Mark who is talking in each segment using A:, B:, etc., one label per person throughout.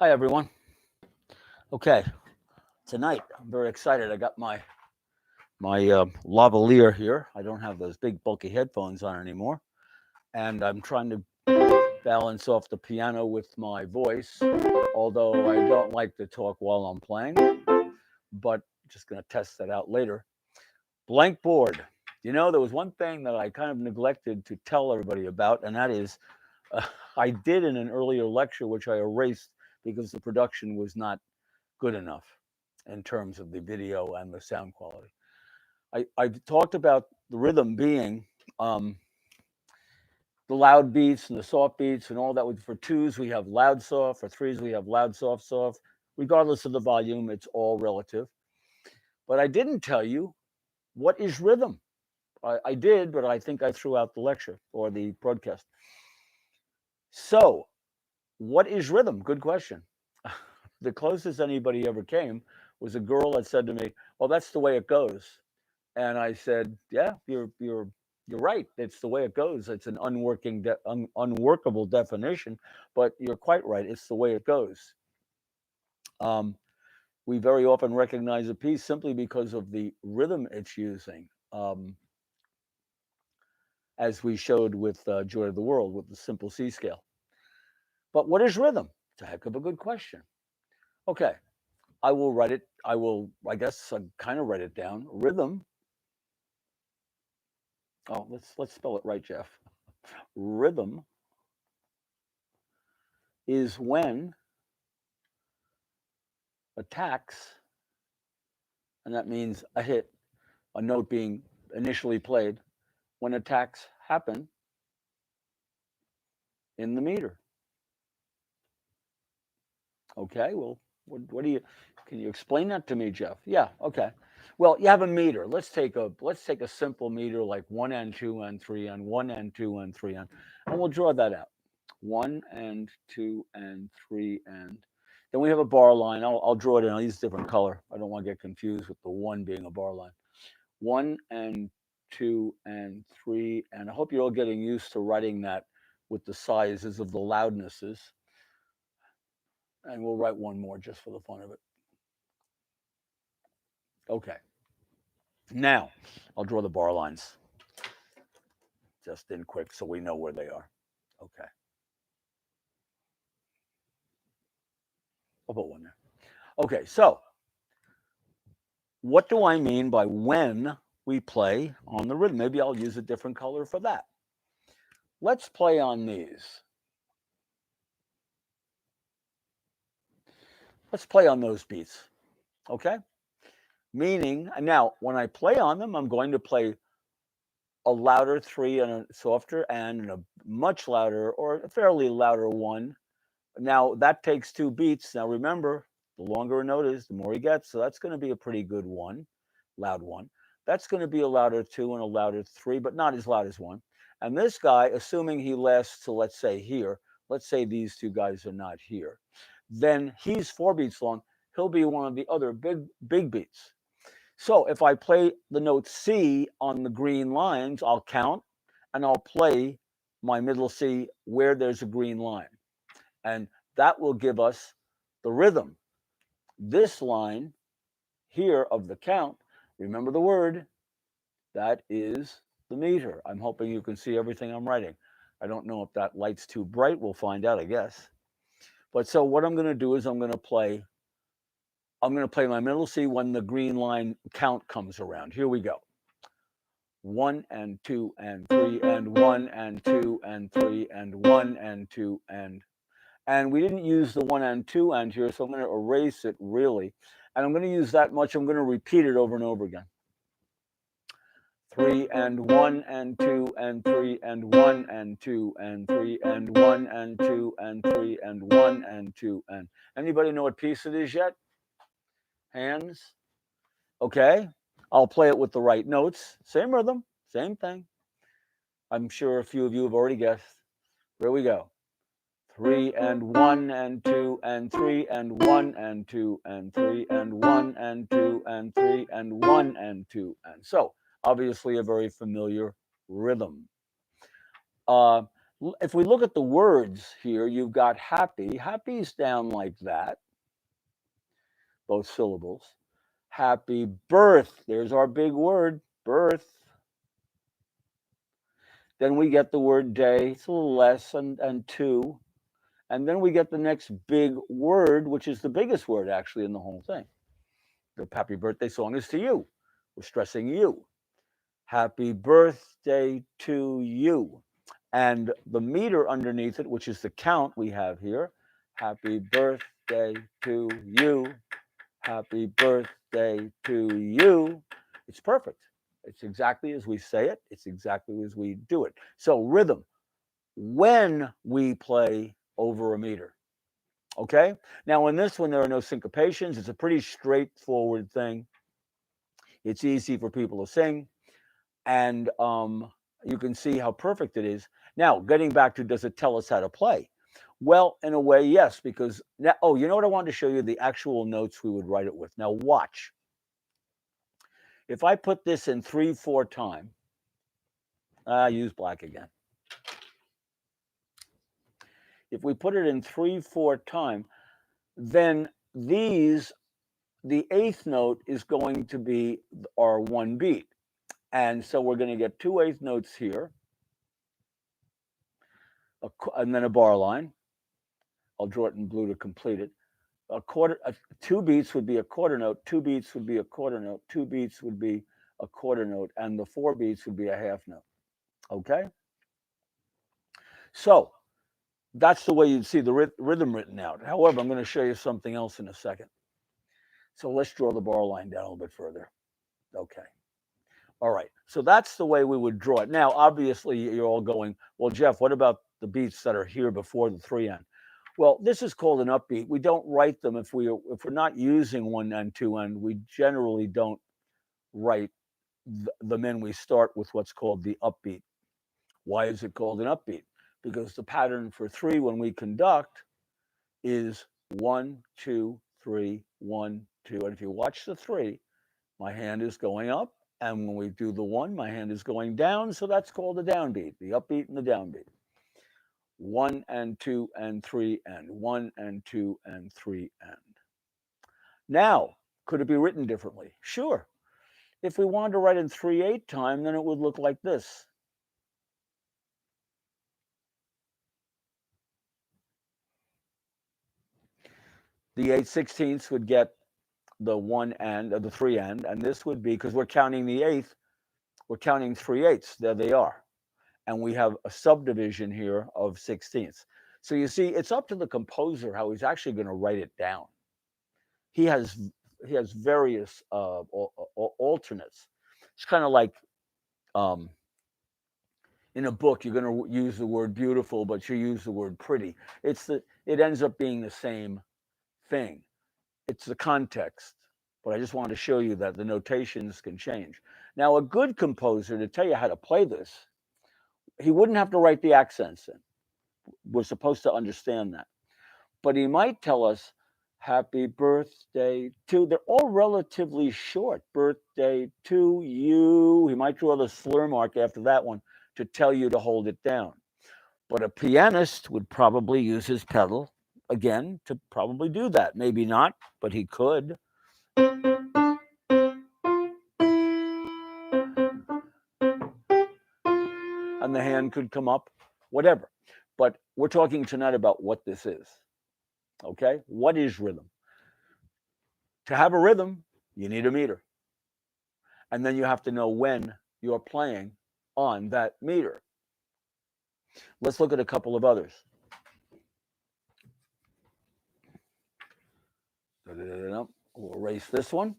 A: Hi, everyone. Okay, tonight I'm very excited. I got my lavalier here. I don't have those big bulky headphones on anymore, and I'm trying to balance off the piano with my voice. Although I don't like to talk while I'm playing, but just going to test that out later. Blank board. You know, there was one thing that I kind of neglected to tell everybody about, and that is uh, I did in an earlier lecture, which I erased because the production was not good enough in terms of the video and the sound quality. I talked about the rhythm being um, the loud beats and the soft beats and all that. For twos, we have loud soft. For threes, we have loud soft soft. Regardless of the volume, it's all relative. But I didn't tell you what is rhythm. I did, but I think I threw out the lecture or the broadcast. So, what is rhythm? Good question. The closest anybody ever came was a girl that said to me, "Well, that's the way it goes." And I said, "Yeah, you're right. It's the way it goes. It's an unworkable definition, but you're quite right. It's the way it goes." Um, we very often recognize a piece simply because of the rhythm it's using, as we showed with Joy of the World with the simple C scale. But what is rhythm? It's a heck of a good question. Okay, I will write it. I will, I guess, kind of write it down. Rhythm. Oh, let's spell it right, Jeff. Rhythm is when attacks, and that means a hit, a note being initially played, when attacks happen in the meter. Okay, well, what do you? Can you explain that to me, Jeff? Yeah. Okay. Well, you have a meter. Let's take a simple meter like 1 and 2 and 3 and 1 and 2 and 3 and we'll draw that out. 1 and 2 and 3 and then we have a bar line. I'll draw it in. I'll use a different color. I don't want to get confused with the one being a bar line. 1 and 2 and 3 and I hope you're all getting used to writing that with the sizes of the loudnesses. And we'll write one more just for the fun of it. Okay. Now, I'll draw the bar lines just in quick so we know where they are. Okay. I'll put one there. Okay, so what do I mean by when we play on the rhythm? Maybe I'll use a different color for that. Let's play on these. Let's play on those beats. Okay? Meaning, now when I play on them, I'm going to play a louder three and a softer and a much louder or a fairly louder one. Now that takes two beats. Now remember, the longer a note is, the more he gets. So that's going to be a pretty good one, loud one. That's going to be a louder two and a louder three, but not as loud as one. And this guy, assuming he lasts to, let's say, here, let's say these two guys are not here, then he's 4 beats long. He'll be one of the other big beats. So if I play the note C on the green lines, I'll count and I'll play my middle C where there's a green line. And that will give us the rhythm. This line here of the count, remember the word, that is the meter. I'm hoping you can see everything I'm writing. I don't know if that light's too bright. We'll find out, I guess. But so what I'm going to do is I'm going to play my middle C when the green line count comes around. Here we go. 1 and 2 and 3 and 1 and 2 and 3 and 1 and 2 and we didn't use the 1 and 2 and here, so I'm going to erase it really. And I'm going to use that much. I'm going to repeat it over and over again. 3 and 1 and 2 and 3 and 1 and 2 and 3 and 1 and 2 and anybody know what piece it is yet? Hands. Okay. I'll play it with the right notes. Same rhythm, same thing. I'm sure a few of you have already guessed. Here we go. 3 and 1 and 2 and 3 and 1 and 2 and 3 and 1 and 2 and so obviously a very familiar rhythm. If we look at the words here, you've got happy. Happy's down like that, both syllables. Happy birth. There's our big word, birth. Then we get the word day. It's a little less, and two. And then we get the next big word, which is the biggest word actually in the whole thing. The happy birthday song is to you. We're stressing you. Happy birthday to you. And the meter underneath it, which is the count we have here. Happy birthday to you. Happy birthday to you. It's perfect. It's exactly as we say it. It's exactly as we do it. So rhythm, when we play over a meter. Okay? Now, in this one, there are no syncopations. It's a pretty straightforward thing. It's easy for people to sing. And you can see how perfect it is. Now, getting back to, does it tell us how to play? Well, in a way, yes, because now, oh, you know what I wanted to show you? The actual notes we would write it with. Now, watch. If I put this in 3/4 time, I use black again. If we put it in 3/4 time, then these, the eighth note is going to be our one beat. And so we're going to get 2 eighth notes here, and then a bar line. I'll draw it in blue to complete it. Two beats would be a quarter note, 2 beats would be a quarter note, 2 beats would be a quarter note, and the 4 beats would be a half note. Okay? So that's the way you'd see the rhythm written out. However, I'm going to show you something else in a second. So let's draw the bar line down a little bit further. Okay. All right. So that's the way we would draw it. Now, obviously, you're all going, well, Jeff, what about the beats that are here before the 3N? Well, this is called an upbeat. We don't write them if we're not using 1N, 2N. We generally don't write them in. We start with what's called the upbeat. Why is it called an upbeat? Because the pattern for 3 when we conduct is 1, 2, 3, 1, 2. And if you watch the 3, my hand is going up. And when we do the 1, my hand is going down. So that's called the downbeat, the upbeat and the downbeat. 1 and 2 and 3 and 1 and 2 and 3 and. Now, could it be written differently? Sure. If we wanted to write in 3/8 time, then it would look like this. The 8/16 would get the 1 and the 3 and this would be, because we're counting the eighth, we're counting 3/8. There they are. And we have a subdivision here of 16ths. So you see, it's up to the composer how he's actually going to write it down. He has various alternates. It's kind of like in a book, you're going to use the word beautiful, but you use the word pretty. It ends up being the same thing. It's the context. But I just wanted to show you that the notations can change. Now, a good composer, to tell you how to play this, he wouldn't have to write the accents in. We're supposed to understand that. But he might tell us, happy birthday to, they're all relatively short. Birthday to you. He might draw the slur mark after that one to tell you to hold it down. But a pianist would probably use his pedal again to probably do that. Maybe not, but he could. And the hand could come up, whatever. But we're talking tonight about what this is. Okay? What is rhythm? To have a rhythm, you need a meter. And then you have to know when you're playing on that meter. Let's look at a couple of others. We'll erase this one.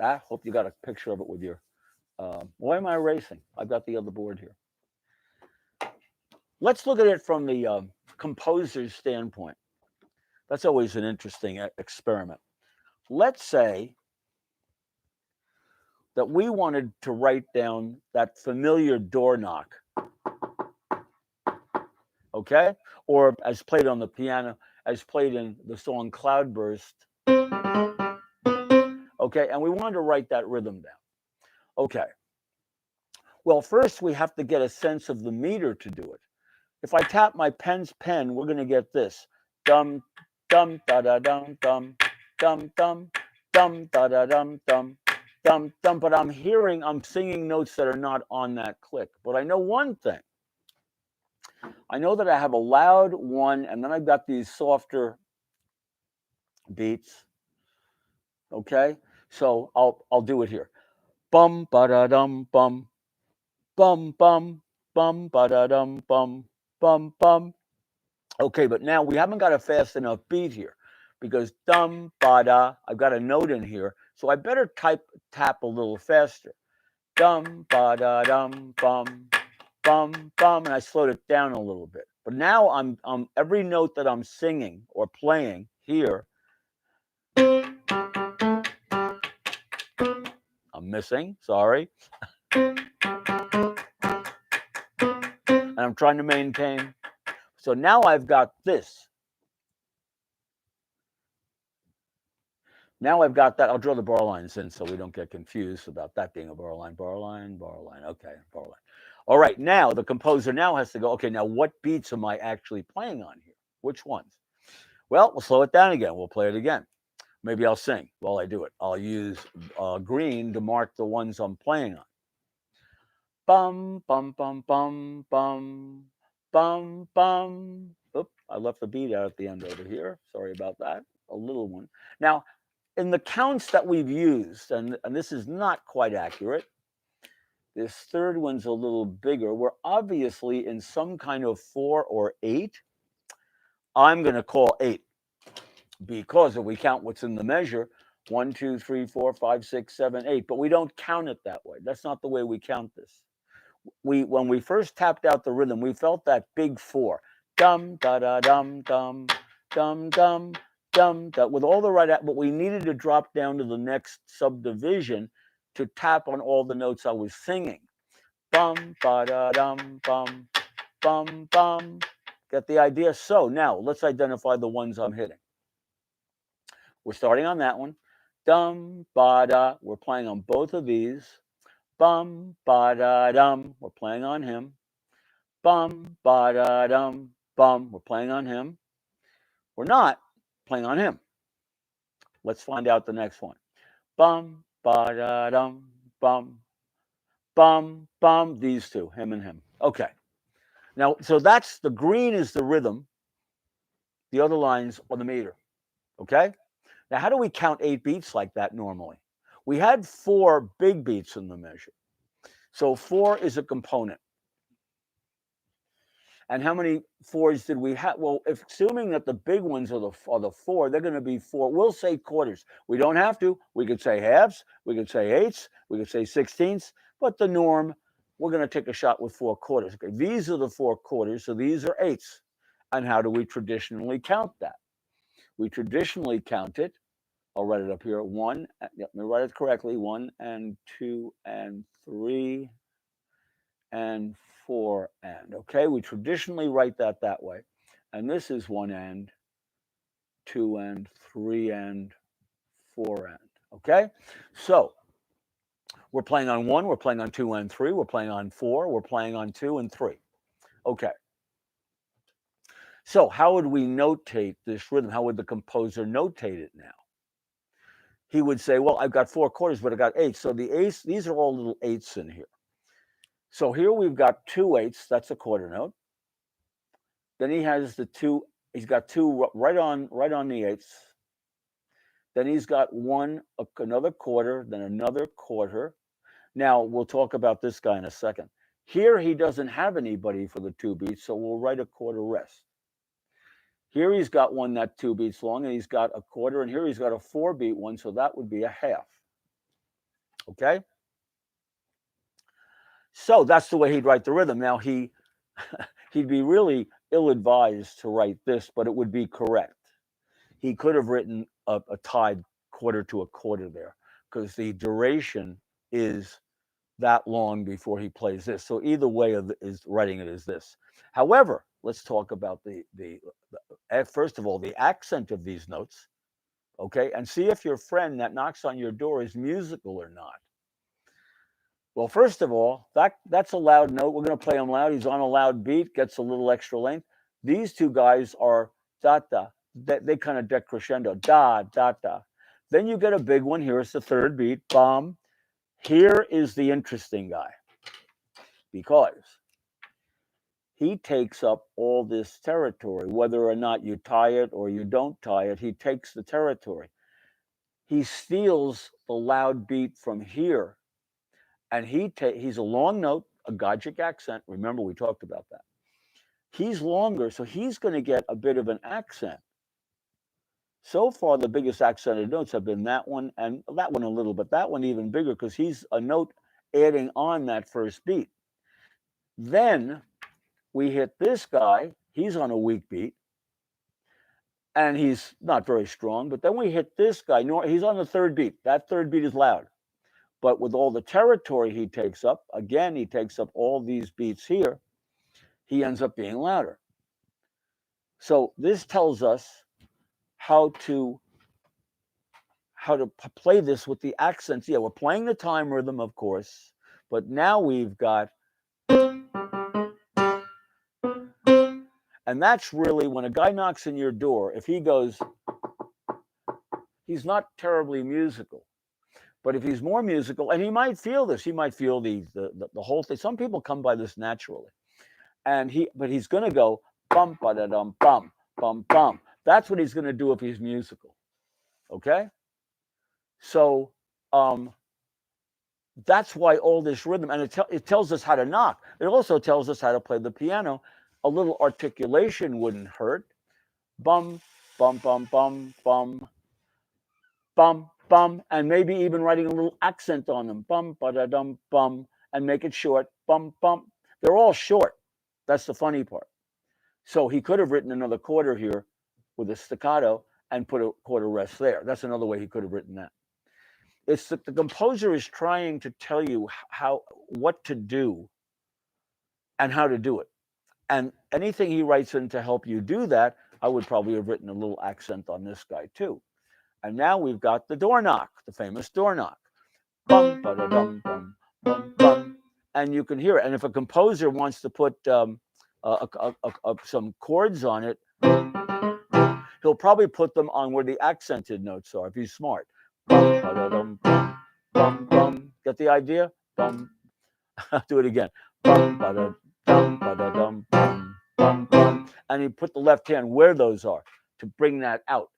A: I hope you got a picture of it with your. Why am I erasing? I've got the other board here. Let's look at it from the composer's standpoint. That's always an interesting experiment. Let's say that we wanted to write down that familiar door knock, okay? Or as played on the piano, as played in the song Cloudburst, okay? And we wanted to write that rhythm down. Okay. Well, first we have to get a sense of the meter to do it. if I tap my pen's pen, we're going to get this. Dum, dum, da da dum, dum, dum, dum, dum, da da dum, dum, dum, dum. But I'm singing notes that are not on that click. But I know one thing. I know that I have a loud one, and then I've got these softer beats. Okay, so I'll do it here. Bum ba da dum bum bum bum bum ba da dum bum bum bum. Okay, but now we haven't got a fast enough beat here because dum ba da. I've got a note in here, so I better tap a little faster. Dum ba da dum bum bum bum, and I slowed it down a little bit. But now I'm every note that I'm singing or playing here, I'm missing. Sorry, and I'm trying to maintain. So now I've got this. Now I've got that. I'll draw the bar lines in so we don't get confused about that being a bar line, bar line, bar line. Okay, bar line. All right, now the composer now has to go, okay, now what beats am I actually playing on here? Which ones? Well, we'll slow it down again. We'll play it again. Maybe I'll sing while I do it. I'll use green to mark the ones I'm playing on. Bum, bum, bum, bum, bum, bum, bum. Oop, I left the beat out at the end over here. Sorry about that. A little one. Now, in the counts that we've used, and this is not quite accurate, this third one's a little bigger. We're obviously in some kind of 4 or 8. I'm going to call 8 because if we count what's in the measure, 1, 2, 3, 4, 5, 6, 7, 8, but we don't count it that way. That's not the way we count this. When we first tapped out the rhythm, we felt that big 4. Dum da da dum dum dum dum dum, that with all the right, but we needed to drop down to the next subdivision to tap on all the notes I was singing. Bum ba da dum bum bum bum. Get the idea? So now let's identify the ones I'm hitting. We're starting on that one. Dum ba da. We're playing on both of these. Bum ba da dum. We're playing on him. Bum ba da dum bum. We're playing on him. We're not playing on him. Let's find out the next one. Bum ba da dum bum bum bum. These two, him and him. Okay. Now, so that's the green is the rhythm. The other lines are the meter. Okay. Now, how do we count 8 beats like that normally? We had 4 big beats in the measure. So 4 is a component. And how many 4s did we have? Well, if assuming that the big ones are the 4, they're going to be 4. We'll say quarters. We don't have to. We could say halves. We could say eighths. We could say sixteenths. But the norm, we're going to take a shot with 4 quarters. Okay, these are the 4 quarters. So these are eighths. And how do we traditionally count that? We traditionally count it. I'll write it up here. 1. Let me write it correctly. 1 and 2 and 3 and 4 and. Okay, we traditionally write that way. And this is 1 and, 2 and, 3 and, 4 and. Okay, so we're playing on 1, we're playing on 2 and 3, we're playing on 4, we're playing on 2 and 3. Okay. So how would we notate this rhythm? How would the composer notate it now? He would say, well, I've got 4 quarters, but I got 8. So the eighths, these are all little 8s in here. So here we've got 2 8s, that's a quarter note. Then he has the 2, he's got 2 right on the 8ths. Then he's got another quarter, then another quarter. Now we'll talk about this guy in a second. Here he doesn't have anybody for the 2 beats, so we'll write a quarter rest. Here he's got one that 2 beats long, and he's got a quarter, and here he's got a 4 beat one, so that would be a half. Okay? So that's the way he'd write the rhythm. Now he'd be really ill-advised to write this, but it would be correct. He could have written a tied quarter to a quarter there because the duration is that long before he plays this. So either way is writing it as this. However, let's talk about the first of all, the accent of these notes, okay? And see if your friend that knocks on your door is musical or not. Well, first of all, that's a loud note. We're going to play him loud. He's on a loud beat, gets a little extra length. These two guys are da da. They kind of decrescendo da da da. Then you get a big one. Here's the third beat. Bum. Here is the interesting guy because he takes up all this territory. Whether or not you tie it or you don't tie it, he takes the territory. He steals the loud beat from here, and he's a long note, a Gajic accent. Remember, we talked about that. He's longer, so he's going to get a bit of an accent. So far, the biggest accented notes have been that one and that one a little, but that one even bigger because he's a note adding on that first beat. Then we hit this guy. He's on a weak beat, and he's not very strong. But then we hit this guy. He's on the third beat. That third beat is loud. But with all the territory he takes up, again, he takes up all these beats here, he ends up being louder. So this tells us how to play this with the accents. Yeah, we're playing the time rhythm, of course, but now we've got, and that's really when a guy knocks in your door, if he goes, he's not terribly musical. But if he's more musical, and he might feel this, he might feel the whole thing. Some people come by this naturally. But he's going to go bum ba da dum bum bum bum. That's what he's going to do if he's musical. Okay? So that's why all this rhythm, and it tells us how to knock. It also tells us how to play the piano. A little articulation wouldn't hurt. Bum bum bum bum bum bum bum, and maybe even writing a little accent on them. Bum ba da dum bum, and make it short. Bum bum. They're all short. That's the funny part. So he could have written another quarter here with a staccato and put a quarter rest there. That's another way he could have written that. It's that the composer is trying to tell you what to do and how to do it. And anything he writes in to help you do that, I would probably have written a little accent on this guy too. And now we've got the door knock, the famous door knock. Bum, ba-da-dum, bum, bum, bum. And you can hear it. And if a composer wants to put some chords on it, he'll probably put them on where the accented notes are if he's smart. Bum, ba-da-dum, bum, bum, bum. Get the idea? Bum. Do it again. Bum, ba-da-dum, ba-da-dum, bum, bum, bum. And he put the left hand where those are to bring that out.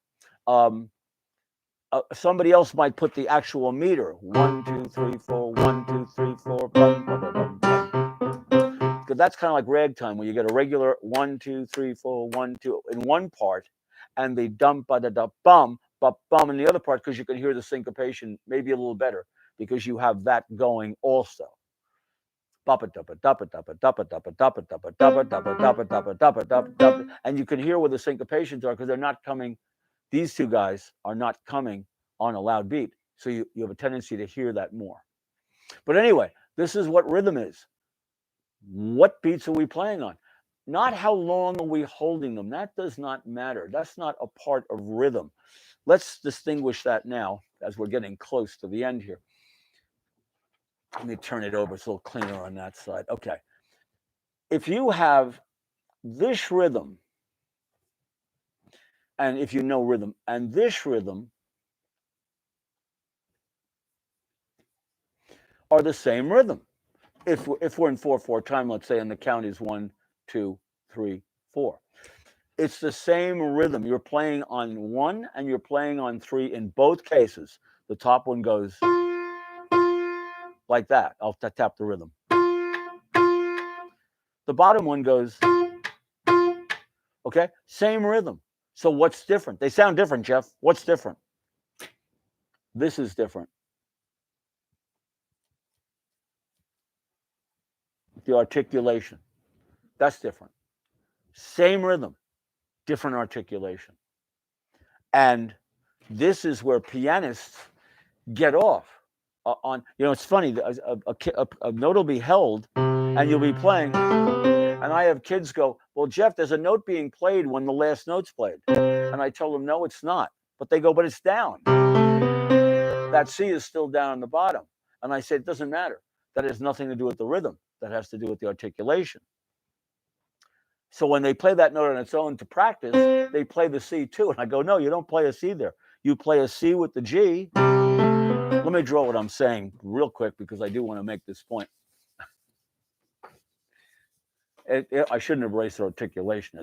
A: Somebody else might put the actual meter 1, 2, 3, 4, 1, 2, 3, 4, bum, ba-da-dum, bum. Because that's kind of like ragtime, where you get a regular 1, 2, 3, 4, 1, 2 in one part, and the dum ba da da bum bum in the other part, because you can hear the syncopation maybe a little better because you have that going also. And you can hear where the syncopations are because they're not coming. These two guys are not coming on a loud beat, so you have a tendency to hear that more. But anyway, this is what rhythm is. What beats are we playing on? Not how long are we holding them. That does not matter. That's not a part of rhythm. Let's distinguish that now as we're getting close to the end here. Let me turn it over. It's a little cleaner on that side. Okay. If you have this rhythm, and if you know rhythm, and this rhythm are the same rhythm. If we're in 4/4 time, let's say, and the count is 1, 2, 3, 4. It's the same rhythm. You're playing on 1 and you're playing on 3 in both cases. The top one goes like that. I'll tap the rhythm. The bottom one goes, okay, same rhythm. So what's different? They sound different, Jeff. What's different? This is different. The articulation. That's different. Same rhythm, different articulation. And this is where pianists get off on. It's funny. A note will be held, and you'll be playing, and I have kids go, "Well, Jeff, there's a note being played when the last note's played," and I tell them, "No, it's not." But they go, "But it's down. That C is still down on the bottom." And I say, "It doesn't matter. That has nothing to do with the rhythm. That has to do with the articulation. So when they play that note on its own to practice, they play the C too. And I go, no, you don't play a C there. You play a C with the G. Let me draw what I'm saying real quick because I do want to make this point. I shouldn't erase articulation.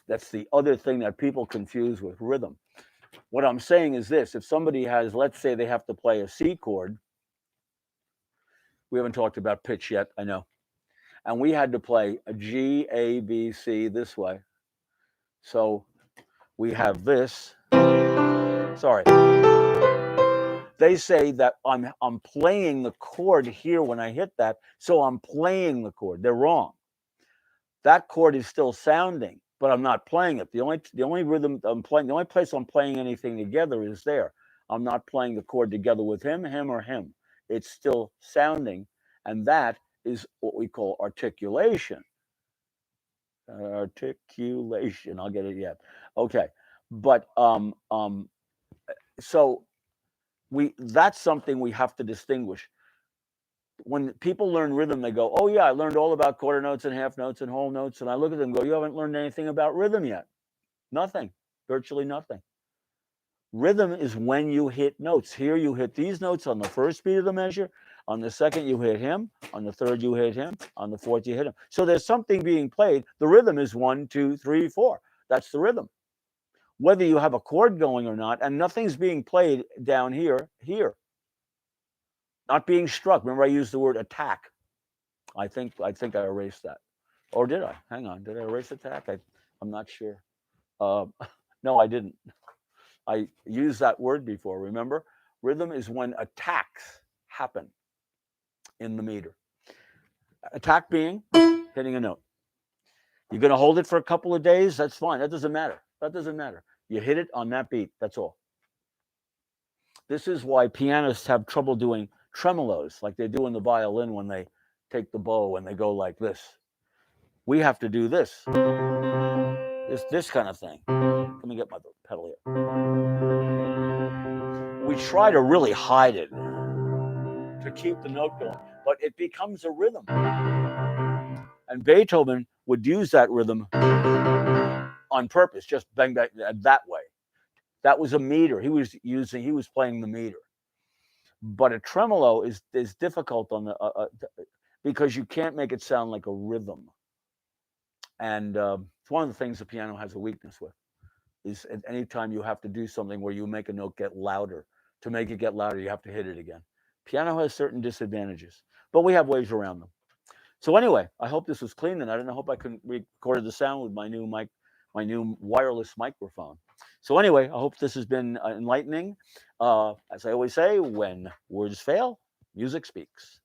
A: That's the other thing that people confuse with rhythm. What I'm saying is this: if somebody has, let's say they have to play a C chord, we haven't talked about pitch yet, I know, and we had to play a G, A, B, C this way. So we have this. Sorry. They say that I'm playing the chord here when I hit that, so I'm playing the chord. They're wrong. That chord is still sounding, but I'm not playing it. The only rhythm I'm playing, the only place I'm playing anything together is there. I'm not playing the chord together with him, or him. It's still sounding, and that is what we call articulation. Articulation. I'll get it yet. Okay, but so that's something we have to distinguish. When people learn rhythm, they go, oh yeah, I learned all about quarter notes and half notes and whole notes. And I look at them and go, you haven't learned anything about rhythm yet. Nothing, virtually nothing. Rhythm is when you hit notes. Here you hit these notes on the first beat of the measure. On the second, you hit him. On the third, you hit him. On the fourth, you hit him. So there's something being played. The rhythm is 1, 2, 3, 4. That's the rhythm. Whether you have a chord going or not, and nothing's being played down here. Not being struck. Remember, I used the word attack. I think I erased that. Or did I? Hang on. Did I erase attack? I'm not sure. No, I didn't. I used that word before. Remember? Rhythm is when attacks happen in the meter. Attack being hitting a note. You're going to hold it for a couple of days. That's fine. That doesn't matter. You hit it on that beat. That's all. This is why pianists have trouble doing tremolos like they do in the violin when they take the bow and they go like this. We have to do this kind of thing. Let me get my pedal here. We try to really hide it to keep the note going, but it becomes a rhythm. And Beethoven would use that rhythm on purpose, just bang, bang, that way. That was a meter. He was playing the meter. But a tremolo is difficult on the because you can't make it sound like a rhythm. And it's one of the things the piano has a weakness with. Is at any time you have to do something where you make a note get louder. To make it get louder, you have to hit it again. Piano has certain disadvantages, but we have ways around them. So anyway, I hope this was clean tonight, and I hope I can record the sound with my new mic, my new wireless microphone. So anyway, I hope this has been enlightening. As I always say, when words fail, music speaks.